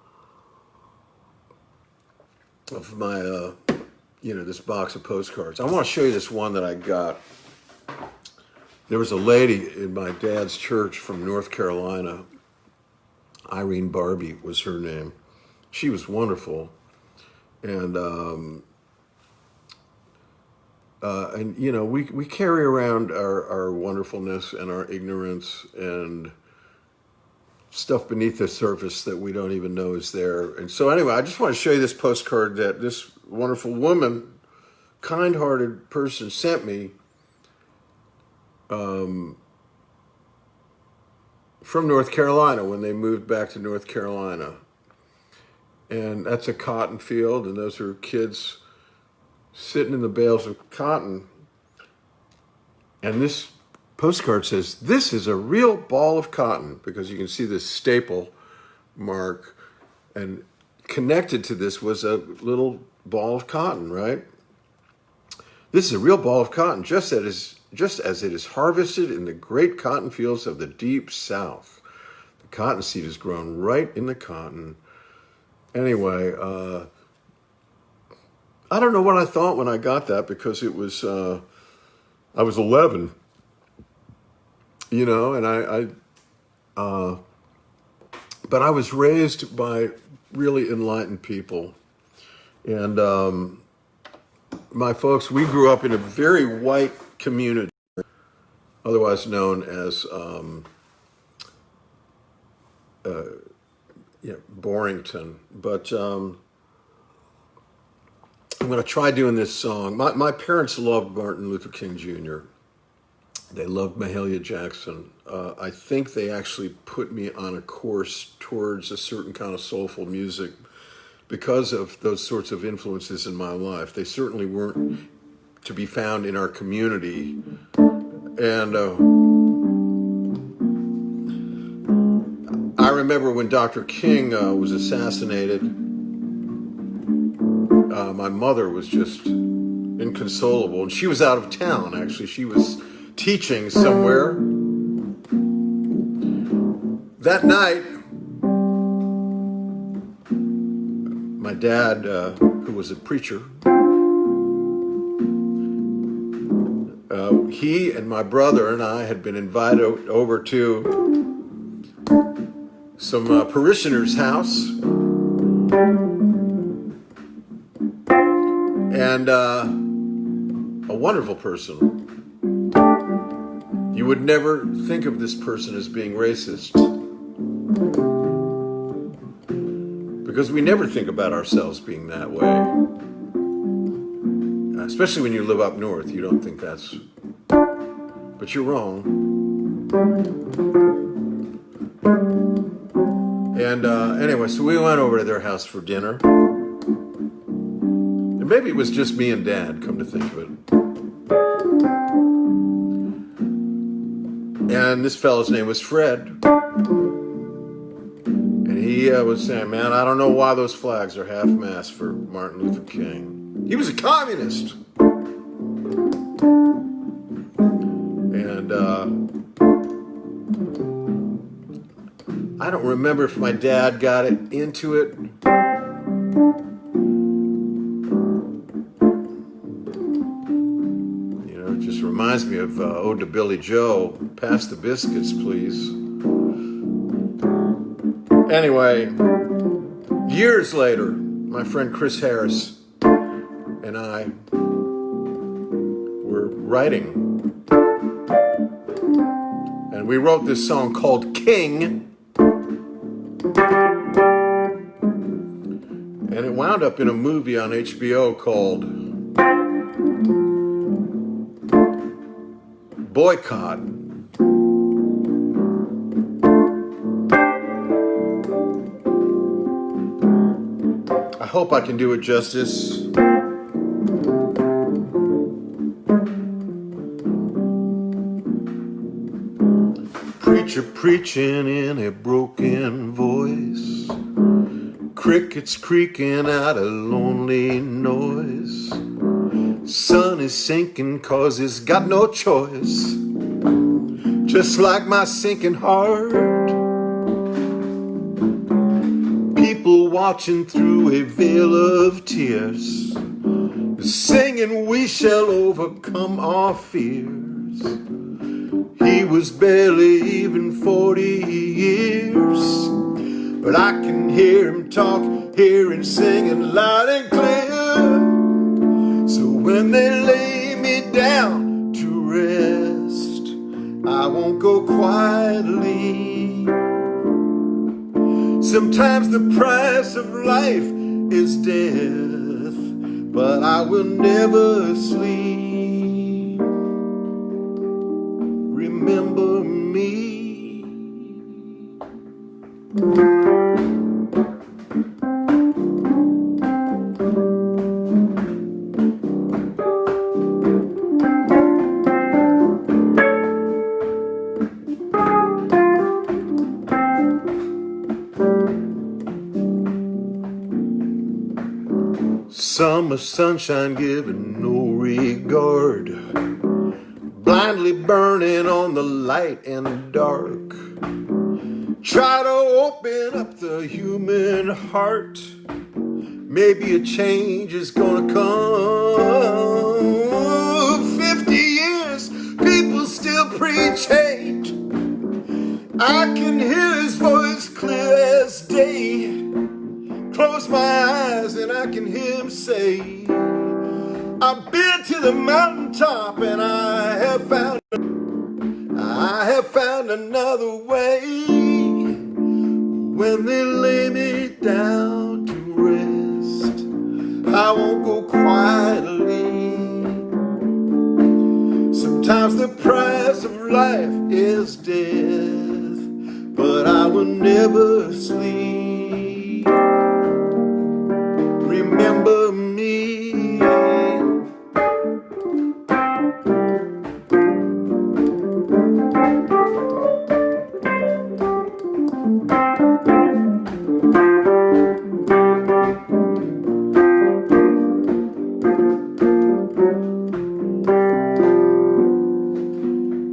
my, this box of postcards. I want to show you this one that I got. There was a lady in my dad's church from North Carolina. Irene Barbie was her name. She was wonderful. And we carry around our wonderfulness and our ignorance, and stuff beneath the surface that we don't even know is there. And so anyway, I just want to show you this postcard that this wonderful woman, kind-hearted person, sent me from North Carolina when they moved back to North Carolina. And that's a cotton field, and those are kids sitting in the bales of cotton. And this postcard says, "This is a real ball of cotton," because you can see this staple mark, and connected to this was a little ball of cotton, right? "This is a real ball of cotton, just as it is harvested in the great cotton fields of the deep South. The cotton seed is grown right in the cotton." Anyway, I don't know what I thought when I got that, because it was, I was 11, you know, and but I was raised by really enlightened people. And my folks, we grew up in a very white community, otherwise known as Borrington. But I'm going to try doing this song. My parents loved Martin Luther King Jr. They loved Mahalia Jackson. I think they actually put me on a course towards a certain kind of soulful music because of those sorts of influences in my life. They certainly weren't to be found in our community. And I remember when Dr. King was assassinated, my mother was just inconsolable. And she was out of town, actually. She was teaching somewhere. That night, my dad, who was a preacher, he and my brother and I had been invited over to some parishioners' house. And a wonderful person. You would never think of this person as being racist, because we never think about ourselves being that way. Especially when you live up north, you don't think that's... But you're wrong. And anyway, so we went over to their house for dinner. And maybe it was just me and Dad, come to think of it. And this fellow's name was Fred. And he was saying, "Man, I don't know why those flags are half-mast for Martin Luther King. He was a communist." And I don't remember if my dad got into it. You know, it just reminds me of Ode to Billy Joe. "Pass the biscuits, please." Anyway, years later, my friend Chris Harris and I were writing. And we wrote this song called King. And it wound up in a movie on HBO called Boycott. I hope I can do it justice. Preacher preaching in a broken voice, crickets creaking out a lonely noise. Sun is sinking 'cause it's got no choice, just like my sinking heart. People watching through a veil of tears, singing we shall overcome our fears. He was barely even 40 years, but I can hear him talk, hear him singing loud and clear. So when they lay me down to rest, I won't go quietly. Sometimes the price of life is death, but I will never sleep. Remember me. Summer sunshine giving no regard, blindly burning on the light and the dark. Try to open up the human heart. Maybe a change is gonna come. 50 years, people still preach hate. I can hear his voice clear as day. Close my eyes and I can hear him say, I've been to the mountaintop and I have found another way. When they lay me down to rest, I won't go quietly. Sometimes the price of life is death, but I will never sleep. Remember me.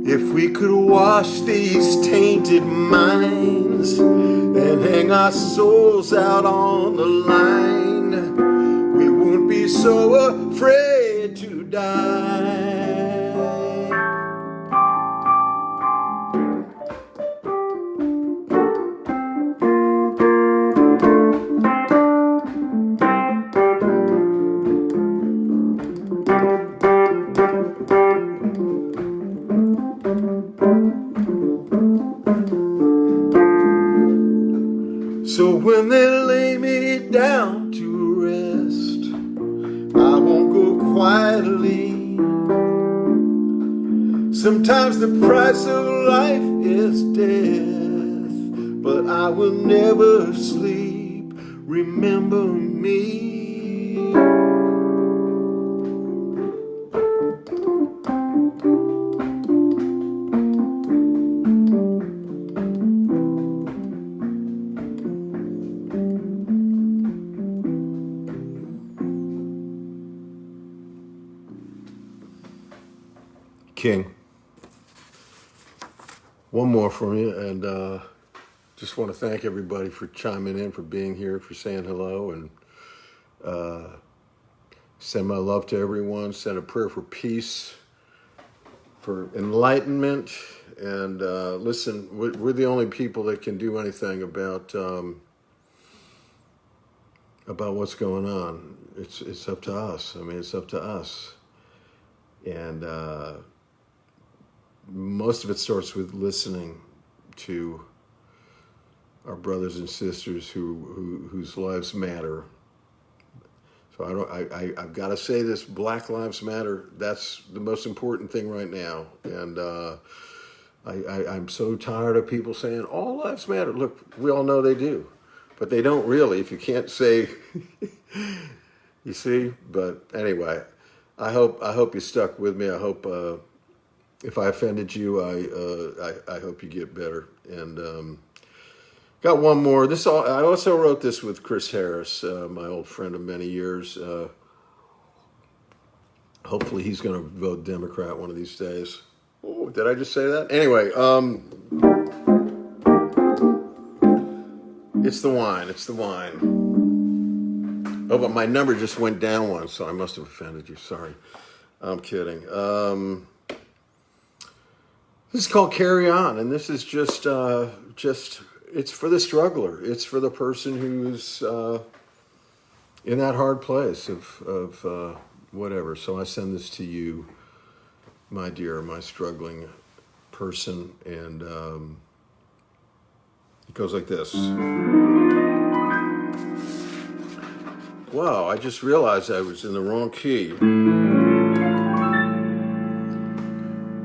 If we could wash these tainted minds and hang our souls out on the line, we won't be so afraid to die. So when they lay me down to rest, I won't go quietly. Sometimes the price of life is death, but I will never sleep. Remember me. King. One more from you, and just want to thank everybody for chiming in, for being here, for saying hello, and send my love to everyone. Send a prayer for peace, for enlightenment, and listen, we're the only people that can do anything about what's going on. It's up to us. I mean, it's up to us, and most of it starts with listening to our brothers and sisters whose lives matter. So I've got to say this: Black Lives Matter. That's the most important thing right now. And I'm so tired of people saying all lives matter. Look, we all know they do, but they don't really. If you can't say, you see. But anyway, I hope you stuck with me. I hope. If I offended you, I hope you get better. And got one more. I also wrote this with Chris Harris, my old friend of many years. Hopefully he's going to vote Democrat one of these days. Oh, did I just say that? Anyway, it's the wine. It's the wine. Oh, but my number just went down once, so I must have offended you. Sorry. I'm kidding. This is called Carry On, and this is just it's for the struggler. It's for the person who's in that hard place of whatever. So I send this to you, my dear, my struggling person, and it goes like this. Wow, I just realized I was in the wrong key.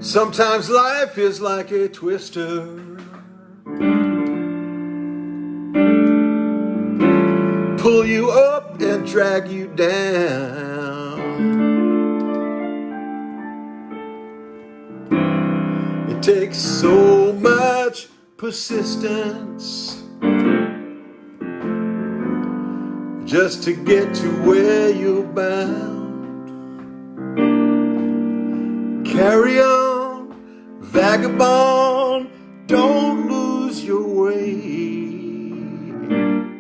Sometimes life is like a twister. Pull you up and drag you down. It takes so much persistence just to get to where you're bound. Carry on, vagabond, don't lose your way.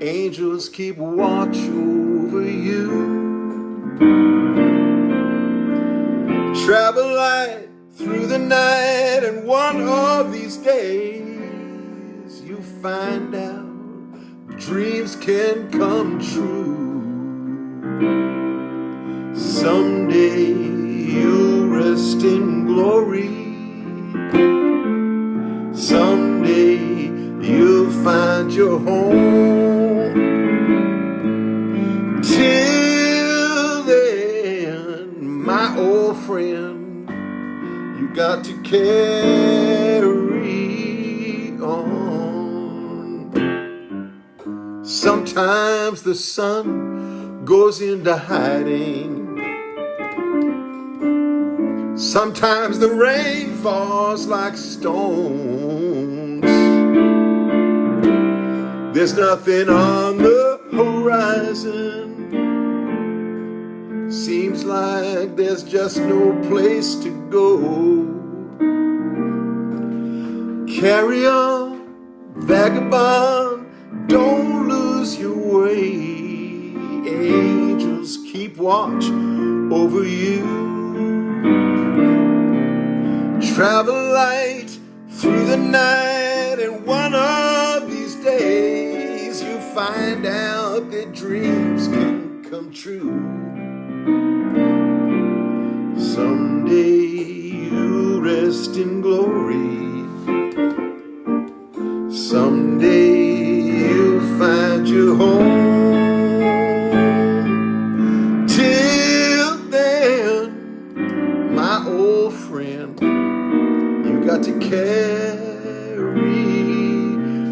Angels keep watch over you. Travel light through the night, and one of these days you find out dreams can come true. Someday you'll rest in glory. Someday you'll find your home. Till then, my old friend, you got to carry on. Sometimes the sun goes into hiding. Sometimes the rain falls like stones. There's nothing on the horizon. Seems like there's just no place to go. Carry on, vagabond, don't lose your way. Angels keep watch over you. Travel light through the night, and one of these days you find out that dreams can come true. Someday you'll rest in glory. Someday you'll find your home. Till then, my old friend, you got to carry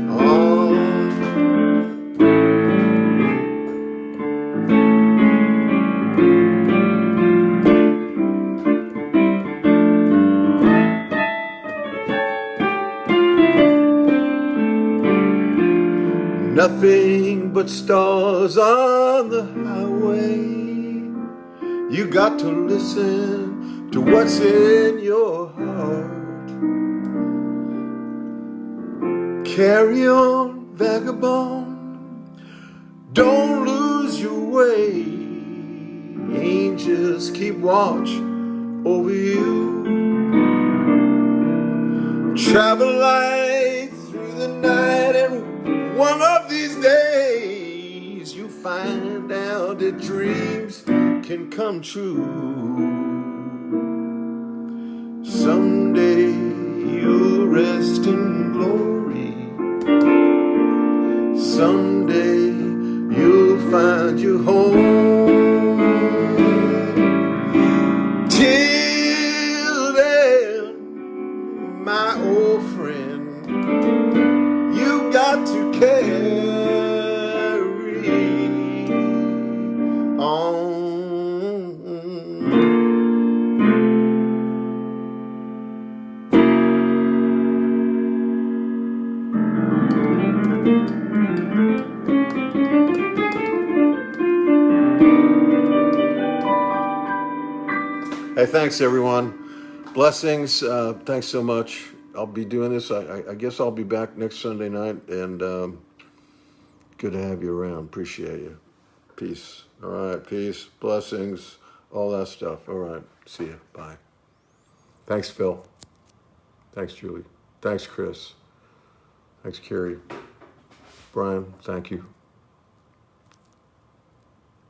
on. Nothing but stars on the highway. You got to listen to what's in your heart. Carry on, vagabond, don't lose your way. Angels keep watch over you. Travel light through the night, and one of these days you find out that dreams can come true. Someday you'll rest in glory. Someday you'll find your home. Till then, my old friend, you got to carry on. Hey, thanks everyone. Blessings. Thanks so much. I'll be doing this. I guess I'll be back next Sunday night, and good to have you around. Appreciate you. Peace. All right. Peace. Blessings. All that stuff. All right. See you. Bye. Thanks, Phil. Thanks, Julie. Thanks, Chris. Thanks, Carrie. Brian, thank you.